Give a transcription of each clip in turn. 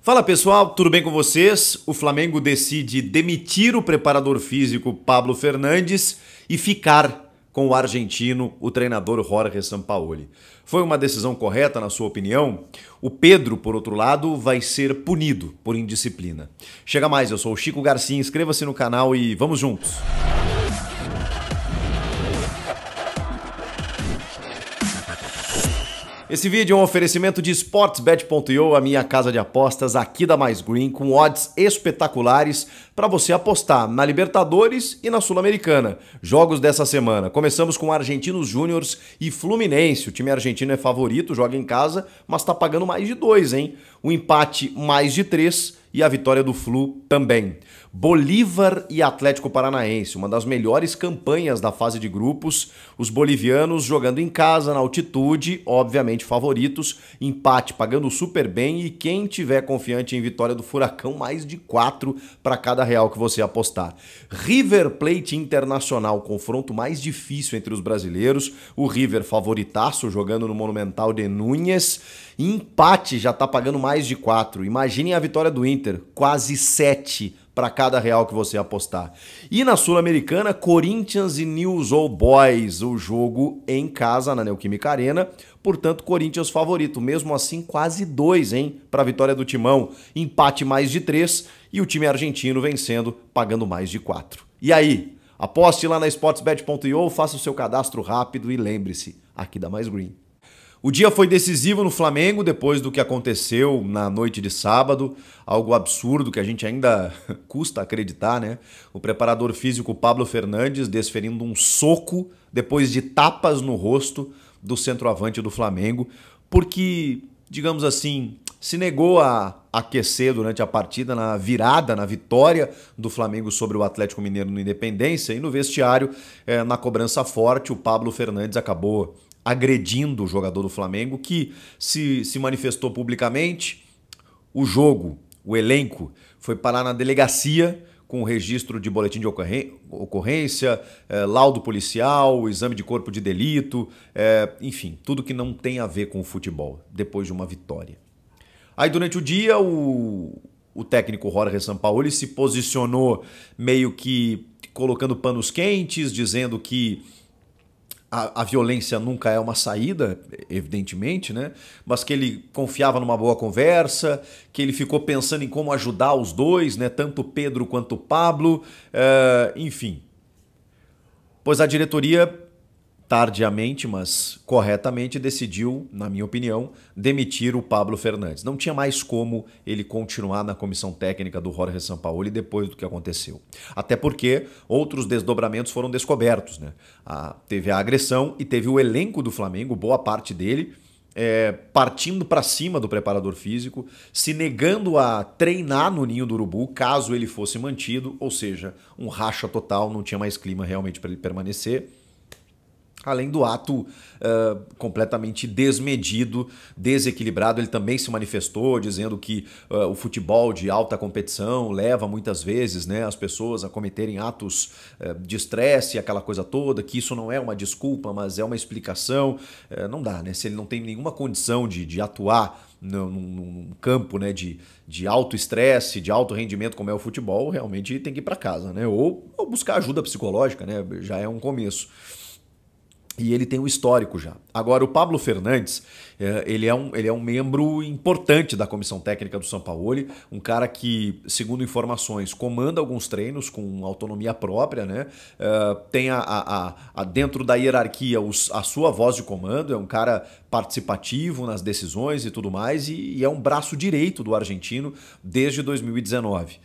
Fala pessoal, tudo bem com vocês? O Flamengo decide demitir o preparador físico Pablo Fernandes e ficar com o argentino, o treinador Jorge Sampaoli. Foi uma decisão correta, na sua opinião? O Pedro, por outro lado, vai ser punido por indisciplina. Chega mais, eu sou o Chico Garcia, inscreva-se no canal e vamos juntos! Esse vídeo é um oferecimento de sportsbet.io, a minha casa de apostas aqui da Mais Green, com odds espetaculares para você apostar na Libertadores e na Sul-Americana. Jogos dessa semana. Começamos com Argentinos Júniors e Fluminense. O time argentino é favorito, joga em casa, mas está pagando mais de 2, hein? O empate mais de 3 e a vitória do Flu também. Bolívar e Atlético Paranaense, uma das melhores campanhas da fase de grupos. Os bolivianos jogando em casa, na altitude, obviamente favoritos. Empate pagando super bem e quem tiver confiante em vitória do Furacão, mais de 4 para cada real que você apostar. River Plate Internacional, confronto mais difícil entre os brasileiros. O River favoritaço jogando no Monumental de Núñez. Empate já tá pagando mais de 4. Imaginem a vitória do Inter, quase 7 para cada real que você apostar. E na Sul-Americana, Corinthians e News Old Boys, o jogo em casa na Neoquímica Arena. Portanto, Corinthians favorito, mesmo assim quase 2, hein, para a vitória do Timão. Empate mais de 3 e o time argentino vencendo, pagando mais de 4. E aí? Aposte lá na sportsbet.io, faça o seu cadastro rápido e lembre-se, aqui dá Mais Green. O dia foi decisivo no Flamengo depois do que aconteceu na noite de sábado, algo absurdo que a gente ainda custa acreditar, né? O preparador físico Pablo Fernandes desferindo um soco depois de tapas no rosto do centroavante do Flamengo, porque, digamos assim, se negou a aquecer durante a partida na virada, na vitória do Flamengo sobre o Atlético Mineiro no Independência, e no vestiário, na cobrança forte, o Pablo Fernandes acabou agredindo o jogador do Flamengo, que se manifestou publicamente. O jogo, o elenco, foi parar na delegacia com o registro de boletim de ocorrência, laudo policial, exame de corpo de delito, enfim, tudo que não tem a ver com o futebol, depois de uma vitória. Aí durante o dia o técnico Jorge Sampaoli se posicionou meio que colocando panos quentes, dizendo que a violência nunca é uma saída, evidentemente, né? Mas que ele confiava numa boa conversa, que ele ficou pensando em como ajudar os dois, né? Tanto o Pedro quanto o Pablo, enfim. Pois a diretoria, tardiamente, mas corretamente, decidiu, na minha opinião, demitir o Pablo Fernandes. Não tinha mais como ele continuar na comissão técnica do Jorge Sampaoli depois do que aconteceu. Até porque outros desdobramentos foram descobertos, né? Teve a agressão e teve o elenco do Flamengo, boa parte dele, partindo para cima do preparador físico, se negando a treinar no Ninho do Urubu caso ele fosse mantido, ou seja, um racha total, não tinha mais clima realmente para ele permanecer. Além do ato completamente desmedido, desequilibrado, ele também se manifestou dizendo que o futebol de alta competição leva muitas vezes, né, as pessoas a cometerem atos de estresse, aquela coisa toda, que isso não é uma desculpa, mas é uma explicação. Não dá, né? Se ele não tem nenhuma condição de atuar num campo, né, de alto estresse, de alto rendimento como é o futebol, realmente tem que ir para casa, né? Ou buscar ajuda psicológica, né? Já é um começo. E ele tem um histórico já. Agora, o Pablo Fernandes, ele é um membro importante da comissão técnica do Sampaoli, um cara que, segundo informações, comanda alguns treinos com autonomia própria, né? Tem dentro da hierarquia a sua voz de comando, é um cara participativo nas decisões e tudo mais, e é um braço direito do argentino desde 2019.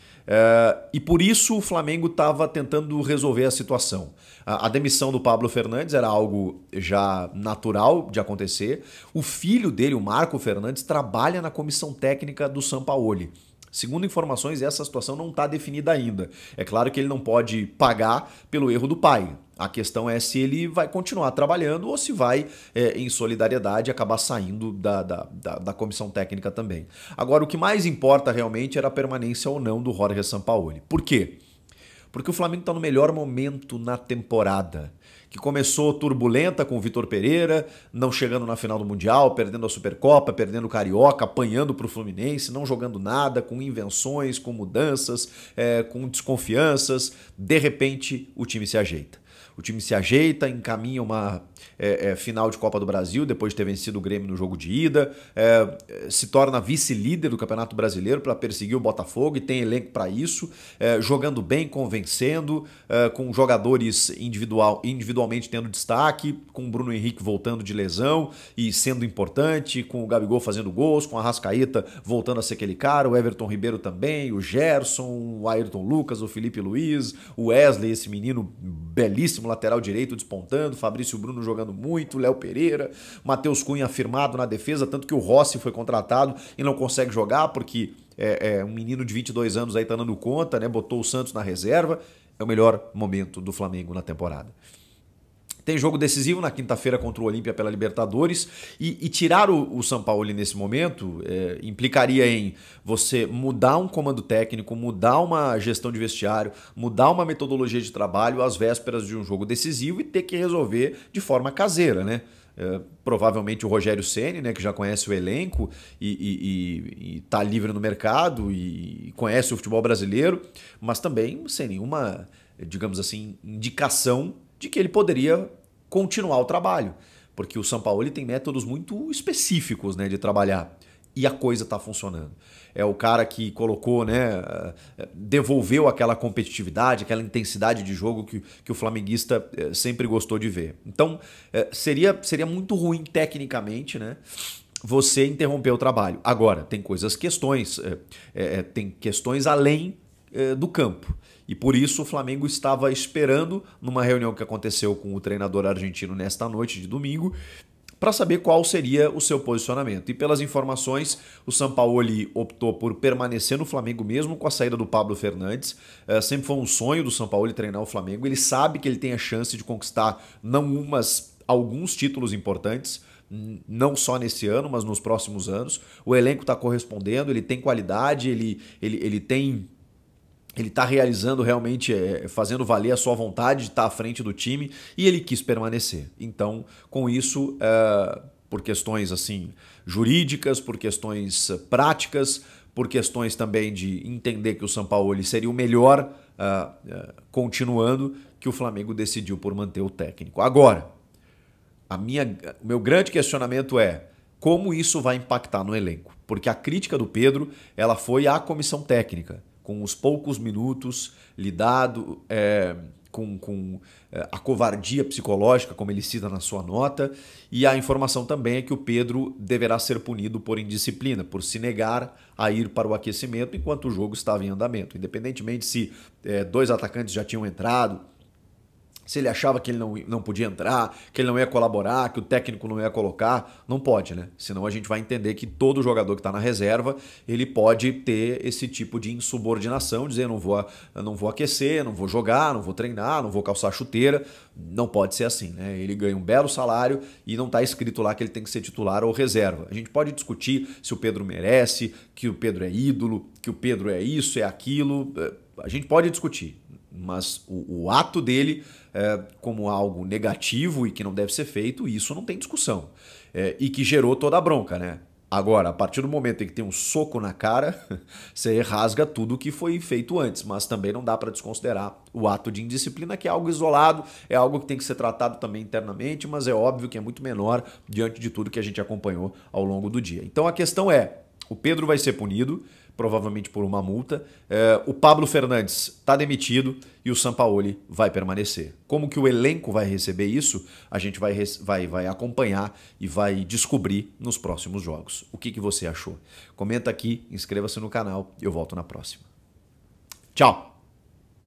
E por isso o Flamengo estava tentando resolver a situação. A demissão do Pablo Fernandes era algo já natural de acontecer. O filho dele, o Marco Fernandes, trabalha na comissão técnica do Sampaoli. Segundo informações, essa situação não está definida ainda. É claro que ele não pode pagar pelo erro do pai. A questão é se ele vai continuar trabalhando ou se vai, em solidariedade, acabar saindo da comissão técnica também. Agora, o que mais importa realmente era a permanência ou não do Jorge Sampaoli. Por quê? Porque o Flamengo está no melhor momento na temporada, que começou turbulenta com o Vitor Pereira, não chegando na final do Mundial, perdendo a Supercopa, perdendo o Carioca, apanhando para o Fluminense, não jogando nada, com invenções, com mudanças, com desconfianças. De repente, o time se ajeita. O time se ajeita, encaminha uma final de Copa do Brasil, depois de ter vencido o Grêmio no jogo de ida, se torna vice-líder do Campeonato Brasileiro para perseguir o Botafogo e tem elenco para isso, jogando bem, convencendo, com jogadores individualmente tendo destaque, com o Bruno Henrique voltando de lesão e sendo importante, com o Gabigol fazendo gols, com a Arrascaeta voltando a ser aquele cara, o Everton Ribeiro também, o Gerson, o Ayrton Lucas, o Felipe Luiz, o Wesley, esse menino belíssimo, lateral direito despontando, Fabrício Bruno jogando muito, Léo Pereira, Matheus Cunha afirmado na defesa, tanto que o Rossi foi contratado e não consegue jogar porque um menino de 22 anos aí tá dando conta, né? Botou o Santos na reserva. É o melhor momento do Flamengo na temporada. Tem jogo decisivo na quinta-feira contra o Olímpia pela Libertadores e tirar o Sampaoli nesse momento implicaria em você mudar um comando técnico, mudar uma gestão de vestiário, mudar uma metodologia de trabalho às vésperas de um jogo decisivo e ter que resolver de forma caseira, né? Provavelmente o Rogério Ceni, né, que já conhece o elenco e tá livre no mercado e conhece o futebol brasileiro, mas também sem nenhuma, digamos assim, indicação de que ele poderia continuar o trabalho, porque o Sampaoli tem métodos muito específicos, né, de trabalhar e a coisa está funcionando. É o cara que colocou, né, devolveu aquela competitividade, aquela intensidade de jogo que o flamenguista sempre gostou de ver. Então, seria muito ruim tecnicamente, né, você interromper o trabalho. Agora, tem questões além do campo. E por isso o Flamengo estava esperando, numa reunião que aconteceu com o treinador argentino nesta noite de domingo, para saber qual seria o seu posicionamento. E pelas informações, o Sampaoli optou por permanecer no Flamengo mesmo com a saída do Pablo Fernandes. Sempre foi um sonho do Sampaoli treinar o Flamengo. Ele sabe que ele tem a chance de conquistar não um, mas alguns títulos importantes, não só nesse ano, mas nos próximos anos. O elenco está correspondendo, ele tem qualidade, ele está realizando realmente, fazendo valer a sua vontade de estar à frente do time e ele quis permanecer. Então, com isso, por questões assim jurídicas, por questões práticas, por questões também de entender que o Sampaoli seria o melhor continuando, que o Flamengo decidiu por manter o técnico. Agora, o meu grande questionamento é como isso vai impactar no elenco? Porque a crítica do Pedro ela foi à comissão técnica, com os poucos minutos lidado com a covardia psicológica, como ele cita na sua nota, e a informação também é que o Pedro deverá ser punido por indisciplina, por se negar a ir para o aquecimento enquanto o jogo estava em andamento. Independentemente se dois atacantes já tinham entrado, se ele achava que ele não podia entrar, que ele não ia colaborar, que o técnico não ia colocar, não pode, né? Senão a gente vai entender que todo jogador que está na reserva, ele pode ter esse tipo de insubordinação, dizer não vou aquecer, não vou jogar, não vou treinar, não vou calçar chuteira. Não pode ser assim, né? Ele ganha um belo salário e não está escrito lá que ele tem que ser titular ou reserva. A gente pode discutir se o Pedro merece, que o Pedro é ídolo, que o Pedro é isso, é aquilo. A gente pode discutir. Mas o ato dele como algo negativo e que não deve ser feito, isso não tem discussão. E que gerou toda a bronca, né? Agora, a partir do momento em que tem um soco na cara, você rasga tudo que foi feito antes, mas também não dá para desconsiderar o ato de indisciplina, que é algo isolado, é algo que tem que ser tratado também internamente, mas é óbvio que é muito menor diante de tudo que a gente acompanhou ao longo do dia. Então a questão é, o Pedro vai ser punido, provavelmente por uma multa. O Pablo Fernandes está demitido e o Sampaoli vai permanecer. Como que o elenco vai receber isso? A gente vai acompanhar e vai descobrir nos próximos jogos. O que você achou? Comenta aqui, inscreva-se no canal e eu volto na próxima. Tchau!